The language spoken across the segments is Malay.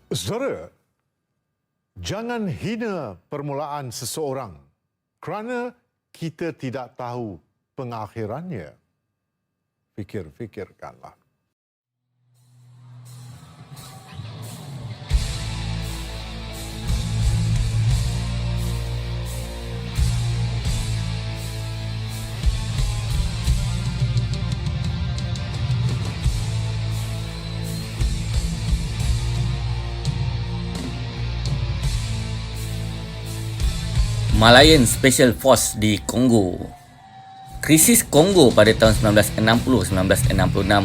Saudara, jangan hina permulaan seseorang kerana kita tidak tahu pengakhirannya. Fikir-fikirkanlah. Malayan Special Force di Kongo. Krisis Kongo pada tahun 1960-1966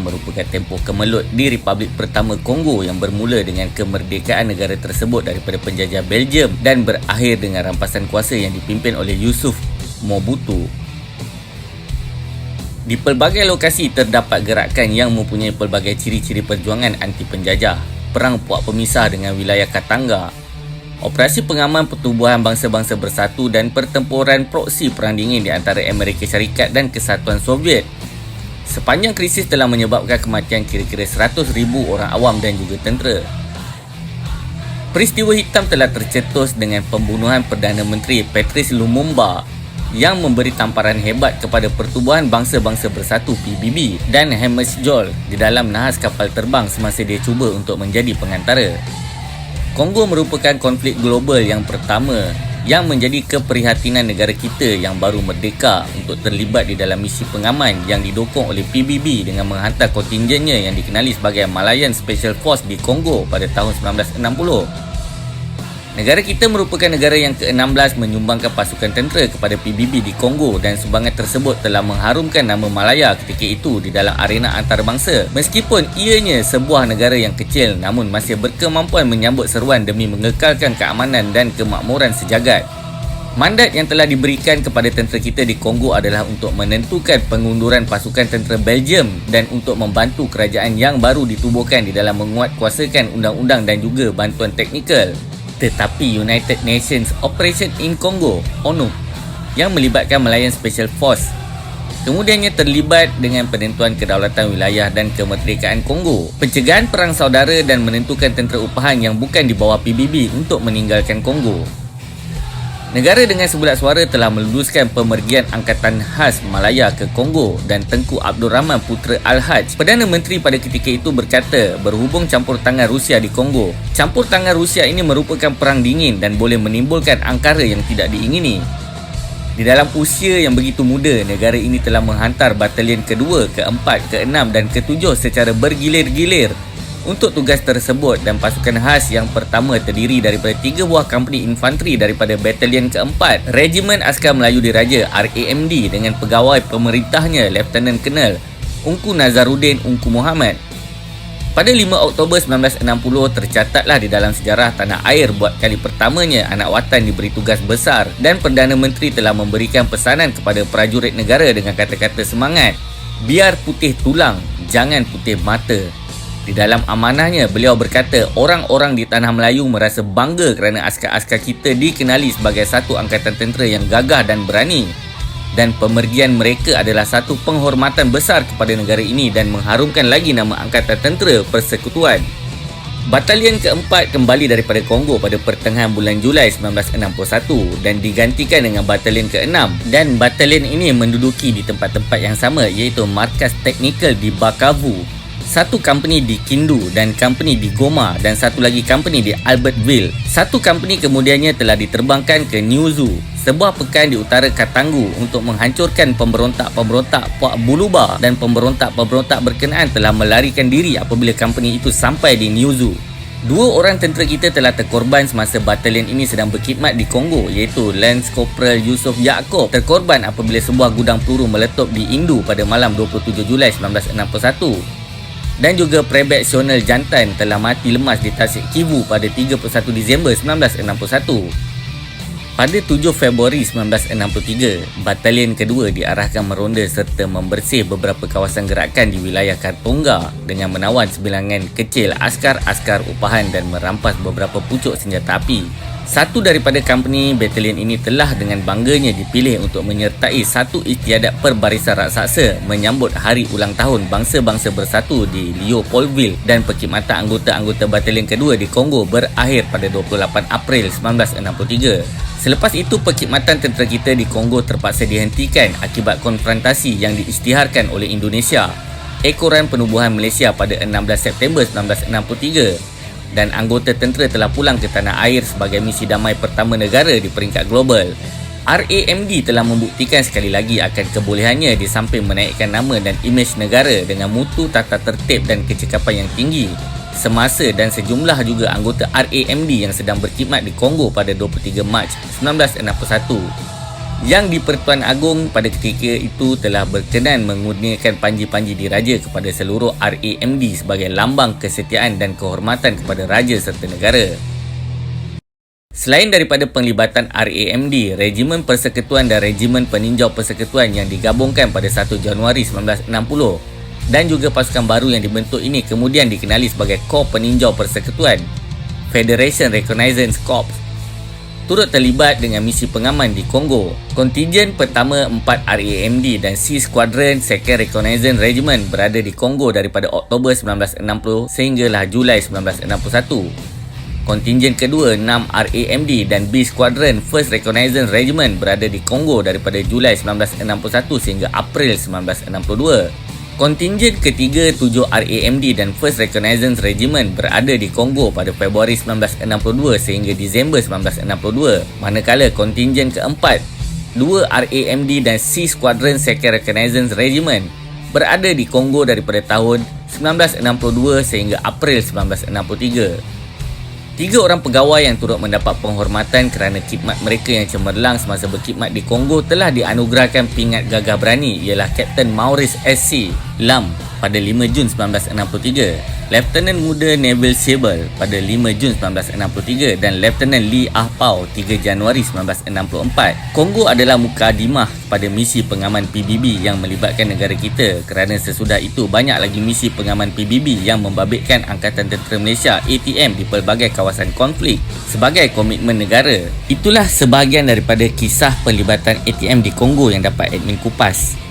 merupakan tempoh kemelut di Republik Pertama Kongo yang bermula dengan kemerdekaan negara tersebut daripada penjajah Belgium dan berakhir dengan rampasan kuasa yang dipimpin oleh Yusuf Mobutu. Di pelbagai lokasi terdapat gerakan yang mempunyai pelbagai ciri-ciri perjuangan anti penjajah, perang puak pemisah dengan wilayah Katanga, operasi pengaman pertubuhan bangsa-bangsa bersatu dan pertempuran proksi perang dingin di antara Amerika Syarikat dan Kesatuan Soviet. Sepanjang krisis telah menyebabkan kematian kira-kira 100,000 orang awam dan juga tentera. Peristiwa hitam telah tercetus dengan pembunuhan Perdana Menteri Patrice Lumumba yang memberi tamparan hebat kepada Pertubuhan Bangsa-Bangsa Bersatu PBB dan Hammarskjöld di dalam nahas kapal terbang semasa dia cuba untuk menjadi pengantara. Kongo merupakan konflik global yang pertama yang menjadi keprihatinan negara kita yang baru merdeka untuk terlibat di dalam misi pengaman yang didukung oleh PBB dengan menghantar kontingennya yang dikenali sebagai Malayan Special Force di Kongo pada tahun 1960. Negara kita merupakan negara yang ke-16 menyumbangkan pasukan tentera kepada PBB di Kongo dan sumbangan tersebut telah mengharumkan nama Malaya ketika itu di dalam arena antarabangsa. Meskipun ianya sebuah negara yang kecil namun masih berkemampuan menyambut seruan demi mengekalkan keamanan dan kemakmuran sejagat. Mandat yang telah diberikan kepada tentera kita di Kongo adalah untuk menentukan pengunduran pasukan tentera Belgium dan untuk membantu kerajaan yang baru ditubuhkan di dalam menguatkuasakan undang-undang dan juga bantuan teknikal. Tetapi United Nations Operation in Congo (ONU) yang melibatkan Malayan Special Force kemudiannya terlibat dengan penentuan kedaulatan wilayah dan kemerdekaan Kongo, pencegahan perang saudara dan menentukan tentera upahan yang bukan di bawah PBB untuk meninggalkan Kongo. Negara dengan sebulat suara telah meluluskan pemergian Angkatan Khas Malaya ke Kongo dan Tengku Abdul Rahman Putra Al-Haj, Perdana Menteri pada ketika itu berkata berhubung campur tangan Rusia di Kongo. Campur tangan Rusia ini merupakan perang dingin dan boleh menimbulkan angkara yang tidak diingini. Di dalam usia yang begitu muda, negara ini telah menghantar batalion kedua, keempat, keenam dan ketujuh secara bergilir-gilir untuk tugas tersebut dan pasukan khas yang pertama terdiri daripada 3 buah company infanteri daripada batalion keempat Regimen Askar Melayu Diraja RAMD dengan pegawai pemerintahnya Lieutenant Colonel Ungku Nazaruddin Ungku Muhammad. Pada 5 Oktober 1960 tercatatlah di dalam sejarah tanah air buat kali pertamanya anak watan diberi tugas besar dan Perdana Menteri telah memberikan pesanan kepada prajurit negara dengan kata-kata semangat, biar putih tulang, jangan putih mata. Di dalam amanahnya, beliau berkata orang-orang di Tanah Melayu merasa bangga kerana askar-askar kita dikenali sebagai satu angkatan tentera yang gagah dan berani. Dan pemergian mereka adalah satu penghormatan besar kepada negara ini dan mengharumkan lagi nama Angkatan Tentera Persekutuan. Batalion keempat kembali daripada Kongo pada pertengahan bulan Julai 1961 dan digantikan dengan batalion keenam. Dan batalion ini menduduki di tempat-tempat yang sama iaitu markas teknikal di Bukavu, satu company di Kindu dan company di Goma dan satu lagi company di Albertville. Satu company kemudiannya telah diterbangkan ke Niuzu, sebuah pekan di utara Katangu untuk menghancurkan pemberontak-pemberontak Puak Buluba dan pemberontak-pemberontak berkenaan telah melarikan diri apabila company itu sampai di Niuzu. 2 orang tentera kita telah terkorban semasa batalion ini sedang berkhidmat di Kongo iaitu Lance Corporal Yusuf Yaakob terkorban apabila sebuah gudang peluru meletup di Indu pada malam 27 Julai 1961. Dan juga Prebet Sionel Jantan telah mati lemas di Tasik Kivu pada 31 Disember 1961. Pada 7 Februari 1963, batalion kedua diarahkan meronda serta membersih beberapa kawasan gerakan di wilayah Kartonga dengan menawan sebilangan kecil askar-askar upahan dan merampas beberapa pucuk senjata api. Satu daripada company batalion ini telah dengan bangganya dipilih untuk menyertai satu istiadat perbarisan raksasa menyambut hari ulang tahun bangsa-bangsa bersatu di Leopoldville, dan perkhidmatan anggota-anggota batalion kedua di Kongo berakhir pada 28 April 1963. Selepas itu, perkhidmatan tentera kita di Kongo terpaksa dihentikan akibat konfrontasi yang diisytiharkan oleh Indonesia, Ekoran Penubuhan Malaysia pada 16 September 1963. Dan anggota tentera telah pulang ke tanah air sebagai misi damai pertama negara di peringkat global. RAMD telah membuktikan sekali lagi akan kebolehannya di samping menaikkan nama dan imej negara dengan mutu tata tertib dan kecekapan yang tinggi semasa, dan sejumlah juga anggota RAMD yang sedang berkhidmat di Kongo pada 23 Mac 1961 yang di Pertuan Agong pada ketika itu telah berkenan mengurniakan panji-panji diraja kepada seluruh RAMD sebagai lambang kesetiaan dan kehormatan kepada raja serta negara. Selain daripada penglibatan RAMD, Regimen Persekutuan dan Regimen Peninjau Persekutuan yang digabungkan pada 1 Januari 1960 dan juga pasukan baru yang dibentuk ini kemudian dikenali sebagai Korps Peninjau Persekutuan, Federation Reconnaissance Corps, turut terlibat dengan misi pengaman di Kongo. Kontingen pertama 4 RAMD dan C Squadron 2nd Reconnaissance Regiment berada di Kongo daripada Oktober 1960 sehinggalah Julai 1961. Kontingen kedua 6 RAMD dan B Squadron 1st Reconnaissance Regiment berada di Kongo daripada Julai 1961 sehingga April 1962. Kontingen ketiga 7 RAMD dan 1st Reconnaissance Regiment berada di Kongo pada Februari 1962 sehingga Disember 1962. Manakala kontingen keempat 2 RAMD dan C Squadron 2nd Reconnaissance Regiment berada di Kongo daripada tahun 1962 sehingga April 1963. 3 orang pegawai yang turut mendapat penghormatan kerana khidmat mereka yang cemerlang semasa berkhidmat di Kongo telah dianugerahkan pingat gagah berani ialah Kapten Maurice SC Lam pada 5 Jun 1963, Lieutenant Muda Neville Sable pada 5 Jun 1963 dan Lieutenant Lee Ah Pao 3 Januari 1964. Kongo adalah mukadimah pada misi pengaman PBB yang melibatkan negara kita, kerana sesudah itu banyak lagi misi pengaman PBB yang membabitkan Angkatan Tentera Malaysia ATM di pelbagai kawasan konflik sebagai komitmen negara. Itulah sebahagian daripada kisah pelibatan ATM di Kongo yang dapat admin kupas.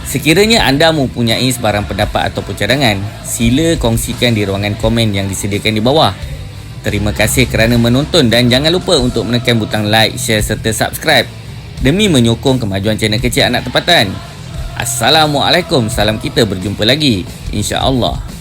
Sekiranya anda mempunyai sebarang pendapat ataupun cadangan, sila kongsikan di ruangan komen yang disediakan di bawah. Terima kasih kerana menonton dan jangan lupa untuk menekan butang like, share serta subscribe demi menyokong kemajuan channel kecil anak tempatan. Assalamualaikum, salam kita berjumpa lagi, insya-Allah.